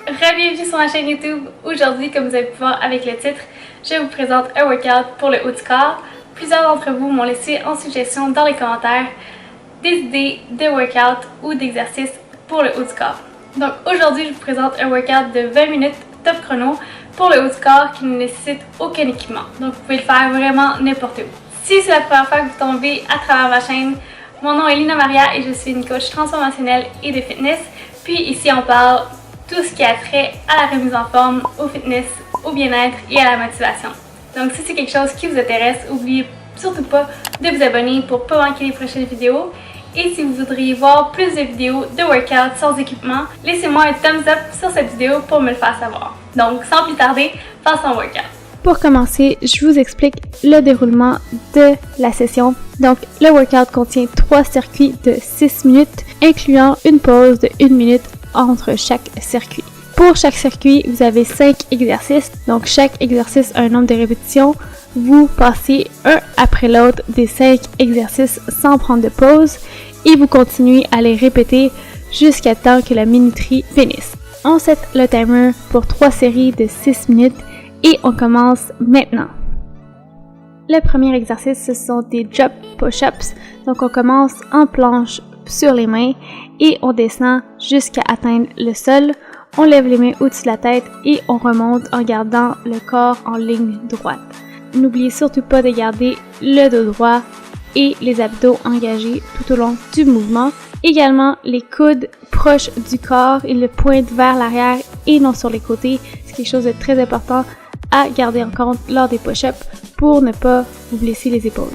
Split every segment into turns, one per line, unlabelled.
Bienvenue sur ma chaîne YouTube. Aujourd'hui, comme vous avez pu voir avec le titre, je vous présente un workout pour le haut du corps. Plusieurs d'entre vous m'ont laissé en suggestion dans les commentaires des idées de workout ou d'exercices pour le haut du corps. Donc aujourd'hui, je vous présente un workout de 20 minutes top chrono pour le haut du corps qui ne nécessite aucun équipement. Donc vous pouvez le faire vraiment n'importe où. Si c'est la première fois que vous tombez à travers ma chaîne, mon nom est Lina Maria et je suis une coach transformationnelle et de fitness. Puis ici on parle tout ce qui a trait à la remise en forme, au fitness, au bien-être et à la motivation. Donc si c'est quelque chose qui vous intéresse, n'oubliez surtout pas de vous abonner pour ne pas manquer les prochaines vidéos. Et si vous voudriez voir plus de vidéos de workout sans équipement, laissez-moi un thumbs up sur cette vidéo pour me le faire savoir. Donc sans plus tarder, passons au workout. Pour commencer, je vous explique le déroulement de la session. Donc, le workout contient 3 circuits de 6 minutes, incluant une pause de 1 minute entre chaque circuit. Pour chaque circuit, vous avez 5 exercices. Donc, chaque exercice a un nombre de répétitions. Vous passez un après l'autre des 5 exercices sans prendre de pause et vous continuez à les répéter jusqu'à temps que la minuterie finisse. On set le timer pour 3 séries de 6 minutes. Et on commence maintenant. Le premier exercice, ce sont des drop push-ups. Donc on commence en planche sur les mains et on descend jusqu'à atteindre le sol. On lève les mains au-dessus de la tête et on remonte en gardant le corps en ligne droite. N'oubliez surtout pas de garder le dos droit et les abdos engagés tout au long du mouvement. Également, les coudes proches du corps et le pointent vers l'arrière et non sur les côtés. C'est quelque chose de très important à garder en compte lors des push-ups pour ne pas vous blesser les épaules.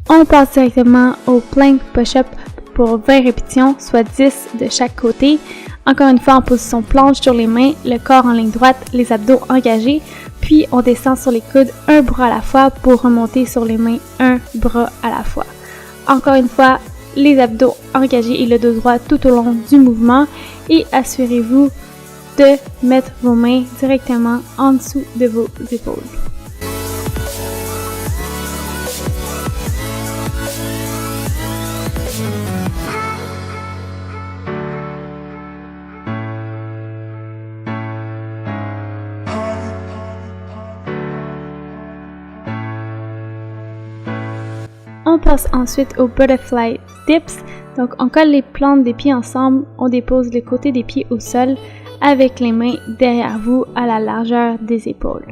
On passe directement au plank push-up pour 20 répétitions, soit 10 de chaque côté. Encore une fois en position planche sur les mains, le corps en ligne droite, les abdos engagés. Puis on descend sur les coudes un bras à la fois pour remonter sur les mains un bras à la fois. Encore une fois, les abdos engagés et le dos droit tout au long du mouvement. Et assurez-vous de mettre vos mains directement en dessous de vos épaules. On passe ensuite au butterfly dips. Donc on colle les plantes des pieds ensemble, on dépose le côté des pieds au sol avec les mains derrière vous à la largeur des épaules.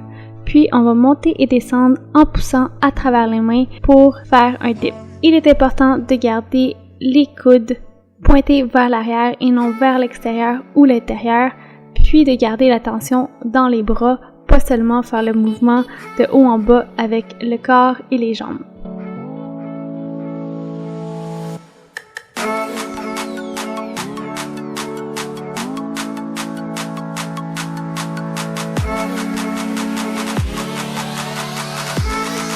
Puis on va monter et descendre en poussant à travers les mains pour faire un dip. Il est important de garder les coudes pointés vers l'arrière et non vers l'extérieur ou l'intérieur, puis de garder la tension dans les bras, pas seulement faire le mouvement de haut en bas avec le corps et les jambes.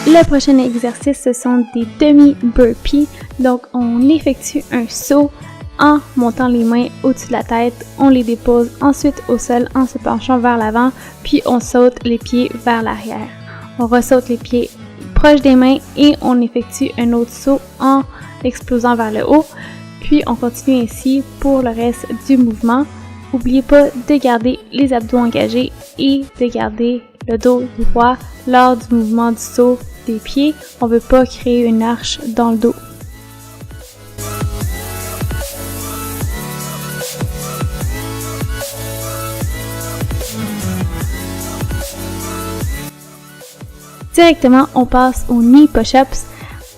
Le prochain exercice, ce sont des demi-burpees. Donc, on effectue un saut en montant les mains au-dessus de la tête. On les dépose ensuite au sol en se penchant vers l'avant, puis on saute les pieds vers l'arrière. On ressaute les pieds proches des mains et on effectue un autre saut en l'explosant vers le haut. Puis, on continue ainsi pour le reste du mouvement. N'oubliez pas de garder les abdos engagés et de garder le dos droit lors du mouvement du saut des pieds. On ne veut pas créer une arche dans le dos. Directement, on passe aux knee push-ups.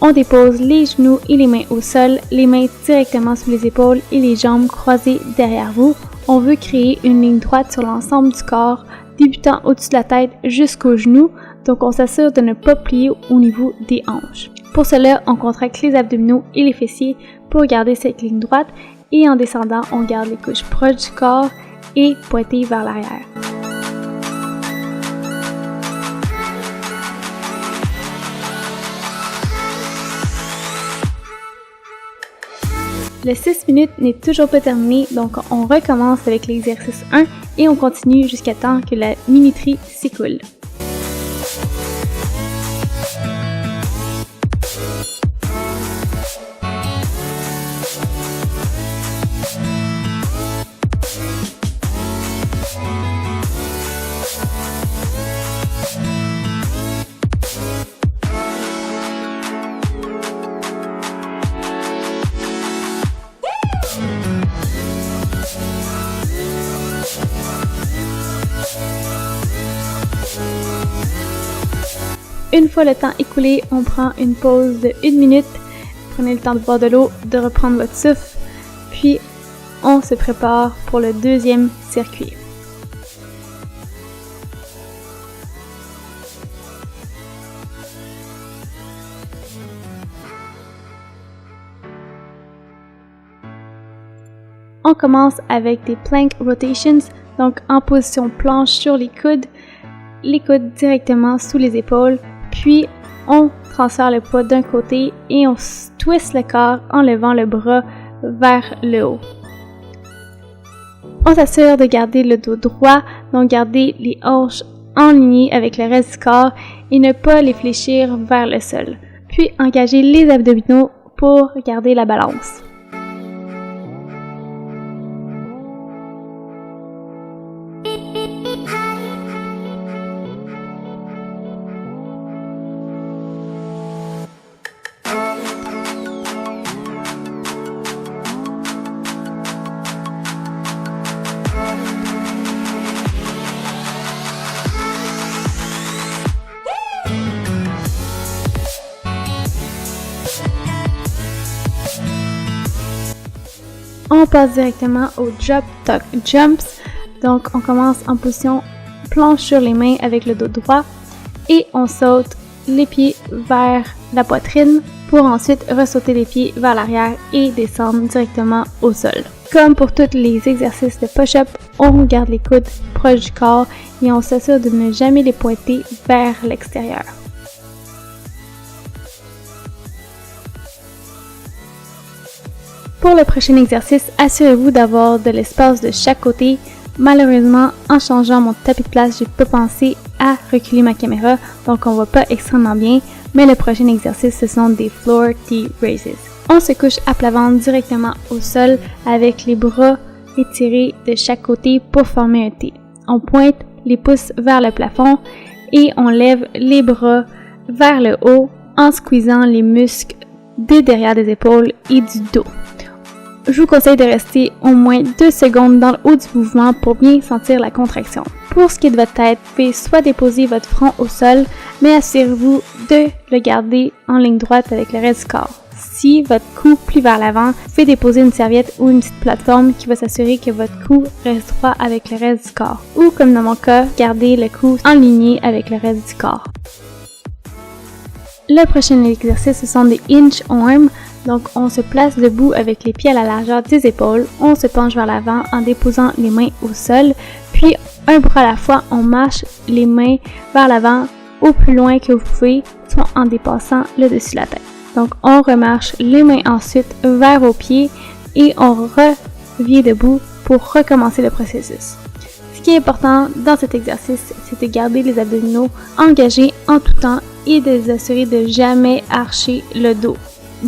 On dépose les genoux et les mains au sol, les mains directement sous les épaules et les jambes croisées derrière vous. On veut créer une ligne droite sur l'ensemble du corps, débutant au-dessus de la tête jusqu'aux genoux, donc on s'assure de ne pas plier au niveau des hanches. Pour cela, on contracte les abdominaux et les fessiers pour garder cette ligne droite et en descendant, on garde les couches proches du corps et pointées vers l'arrière. Le 6 minutes n'est toujours pas terminé, donc on recommence avec l'exercice 1 et on continue jusqu'à temps que la minuterie s'écoule. Une fois le temps écoulé, on prend une pause de 1 minute. Prenez le temps de boire de l'eau, de reprendre votre souffle, puis on se prépare pour le deuxième circuit. On commence avec des plank rotations, donc en position planche sur les coudes directement sous les épaules, puis on transfère le poids d'un côté et on twist le corps en levant le bras vers le haut. On s'assure de garder le dos droit, donc garder les hanches en ligne avec le reste du corps et ne pas les fléchir vers le sol. Puis engager les abdominaux pour garder la balance. On passe directement au drop tuck jumps. Donc on commence en position planche sur les mains avec le dos droit et on saute les pieds vers la poitrine pour ensuite ressauter les pieds vers l'arrière et descendre directement au sol. Comme pour tous les exercices de push-up, on garde les coudes proches du corps et on s'assure de ne jamais les pointer vers l'extérieur. Pour le prochain exercice, assurez-vous d'avoir de l'espace de chaque côté. Malheureusement, en changeant mon tapis de place, j'ai pas pensé à reculer ma caméra, donc on voit pas extrêmement bien, mais le prochain exercice, ce sont des floor T-raises. On se couche à plat ventre directement au sol avec les bras étirés de chaque côté pour former un T. On pointe les pouces vers le plafond et on lève les bras vers le haut en squeezant les muscles de derrière des épaules et du dos. Je vous conseille de rester au moins 2 secondes dans le haut du mouvement pour bien sentir la contraction. Pour ce qui est de votre tête, vous pouvez soit déposer votre front au sol, mais assurez-vous de le garder en ligne droite avec le reste du corps. Si votre cou plie vers l'avant, vous pouvez déposer une serviette ou une petite plateforme qui va s'assurer que votre cou reste droit avec le reste du corps. Ou comme dans mon cas, gardez le cou aligné avec le reste du corps. Le prochain exercice, ce sont des hinge arms. Donc, on se place debout avec les pieds à la largeur des épaules. On se penche vers l'avant en déposant les mains au sol. Puis, un bras à la fois, on marche les mains vers l'avant au plus loin que vous pouvez, soit en dépassant le dessus de la tête. Donc, on remarche les mains ensuite vers vos pieds et on revient debout pour recommencer le processus. Ce qui est important dans cet exercice, c'est de garder les abdominaux engagés en tout temps et de vous assurer de jamais archer le dos.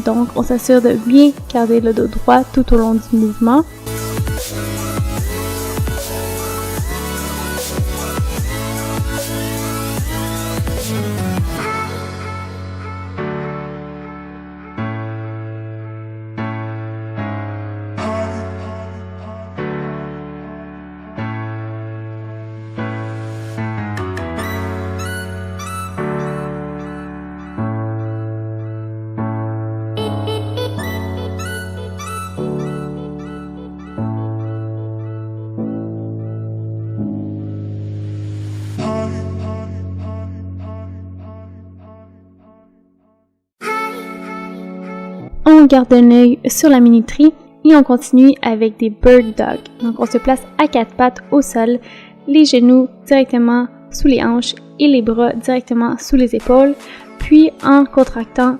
Donc, on s'assure de bien garder le dos droit tout au long du mouvement. On garde un œil sur la minuterie et on continue avec des bird dog. Donc on se place à 4 pattes au sol, les genoux directement sous les hanches et les bras directement sous les épaules. Puis en contractant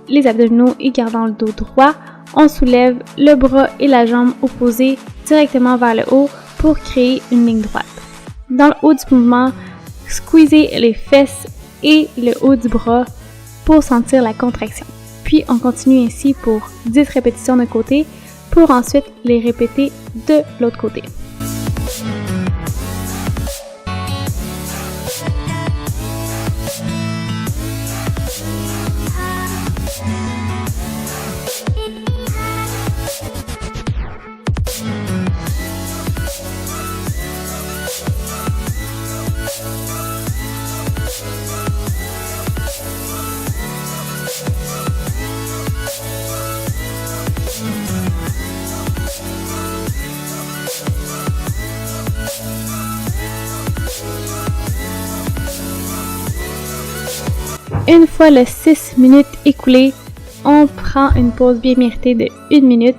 les abdominaux et gardant le dos droit, on soulève le bras et la jambe opposés directement vers le haut pour créer une ligne droite. Dans le haut du mouvement, squeezez les fesses et le haut du bras pour sentir la contraction. Puis on continue ainsi pour 10 répétitions d'un côté pour ensuite les répéter de l'autre côté. Une fois les 6 minutes écoulées, on prend une pause bien méritée de 1 minute.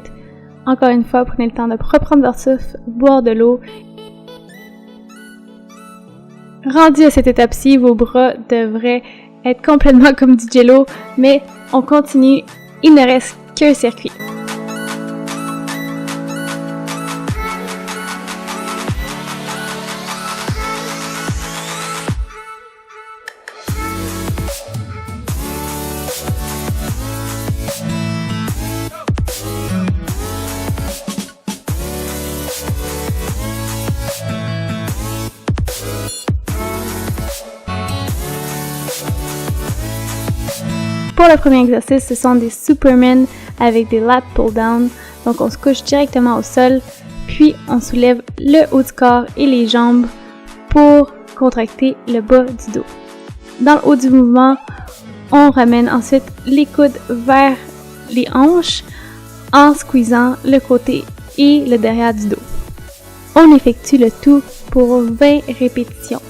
Encore une fois, prenez le temps de reprendre votre souffle, boire de l'eau. Rendu à cette étape-ci, vos bras devraient être complètement comme du jello, mais on continue, il ne reste qu'un circuit. Pour le premier exercice, ce sont des Superman avec des lat pull-down. Donc on se couche directement au sol, puis on soulève le haut du corps et les jambes pour contracter le bas du dos. Dans le haut du mouvement, on ramène ensuite les coudes vers les hanches en squeezant le côté et le derrière du dos. On effectue le tout pour 20 répétitions.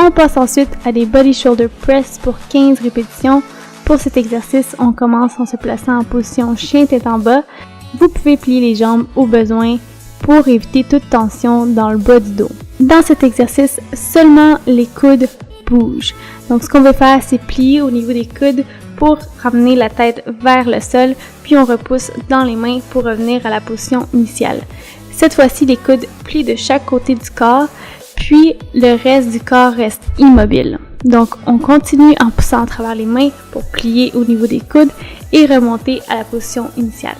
On passe ensuite à des body shoulder press pour 15 répétitions. Pour cet exercice, on commence en se plaçant en position chien tête en bas. Vous pouvez plier les jambes au besoin pour éviter toute tension dans le bas du dos. Dans cet exercice, seulement les coudes bougent. Donc ce qu'on veut faire, c'est plier au niveau des coudes pour ramener la tête vers le sol, puis on repousse dans les mains pour revenir à la position initiale. Cette fois-ci, les coudes plient de chaque côté du corps, puis le reste du corps reste immobile. Donc on continue en poussant à travers les mains pour plier au niveau des coudes et remonter à la position initiale.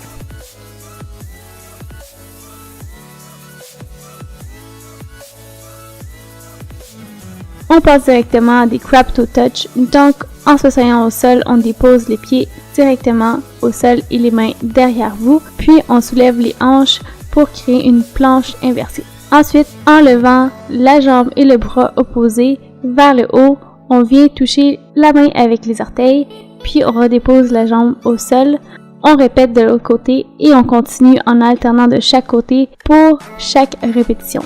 On passe directement à des crab toe touch. Donc en s'asseyant au sol, on dépose les pieds directement au sol et les mains derrière vous, puis on soulève les hanches pour créer une planche inversée. Ensuite, en levant la jambe et le bras opposés vers le haut, on vient toucher la main avec les orteils, puis on redépose la jambe au sol. On répète de l'autre côté et on continue en alternant de chaque côté pour chaque répétition.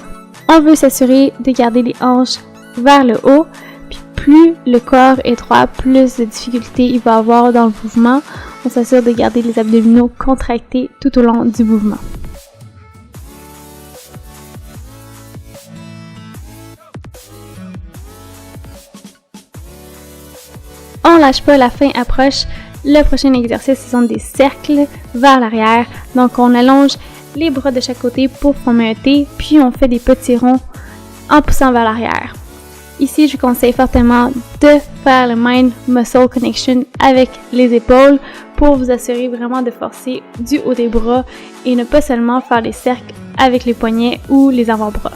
On veut s'assurer de garder les hanches vers le haut, puis plus le corps est droit, plus de difficultés il va avoir dans le mouvement. On s'assure de garder les abdominaux contractés tout au long du mouvement. On lâche pas, la fin approche. Le prochain exercice, ce sont des cercles vers l'arrière. Donc on allonge les bras de chaque côté pour former un T, puis on fait des petits ronds en poussant vers l'arrière. Ici, je vous conseille fortement de faire le Mind Muscle Connection avec les épaules pour vous assurer vraiment de forcer du haut des bras et ne pas seulement faire les cercles avec les poignets ou les avant-bras.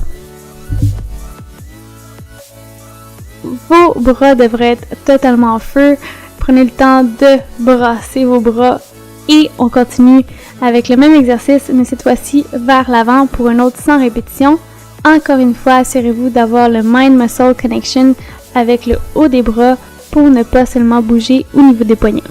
Vos bras devraient être totalement en feu. Prenez le temps de brasser vos bras et on continue avec le même exercice, mais cette fois-ci vers l'avant pour une autre 100 répétitions. Encore une fois, assurez-vous d'avoir le Mind Muscle Connection avec le haut des bras pour ne pas seulement bouger au niveau des poignets.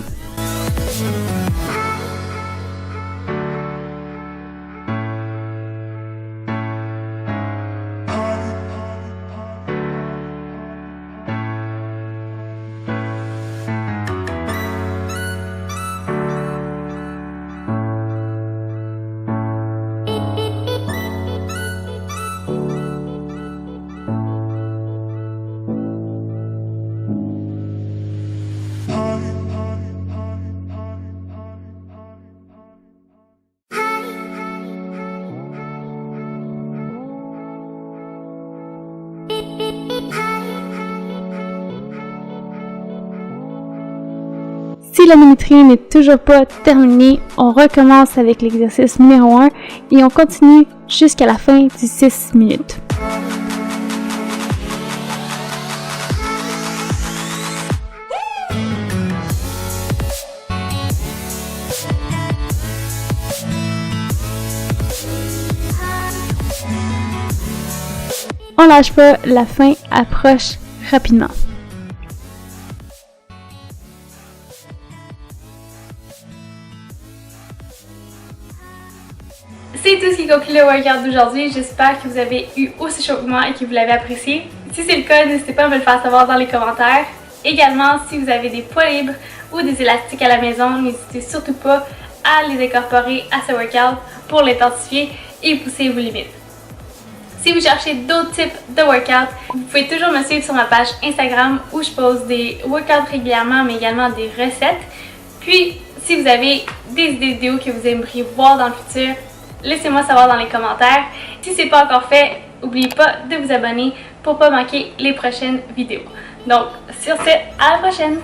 Si la minuterie n'est toujours pas terminée, on recommence avec l'exercice numéro 1 et on continue jusqu'à la fin du 6 minutes. On lâche pas, la fin approche rapidement. C'est tout ce qui conclut le workout d'aujourd'hui. J'espère que vous avez eu aussi chaud que moi et que vous l'avez apprécié. Si c'est le cas, n'hésitez pas à me le faire savoir dans les commentaires. Également, si vous avez des poids libres ou des élastiques à la maison, n'hésitez surtout pas à les incorporer à ce workout pour l'intensifier et pousser vos limites. Si vous cherchez d'autres types de workouts, vous pouvez toujours me suivre sur ma page Instagram où je pose des workouts régulièrement mais également des recettes. Puis, si vous avez des idées de vidéos que vous aimeriez voir dans le futur, laissez-moi savoir dans les commentaires. Si ce n'est pas encore fait, n'oubliez pas de vous abonner pour ne pas manquer les prochaines vidéos. Donc, sur ce, à la prochaine!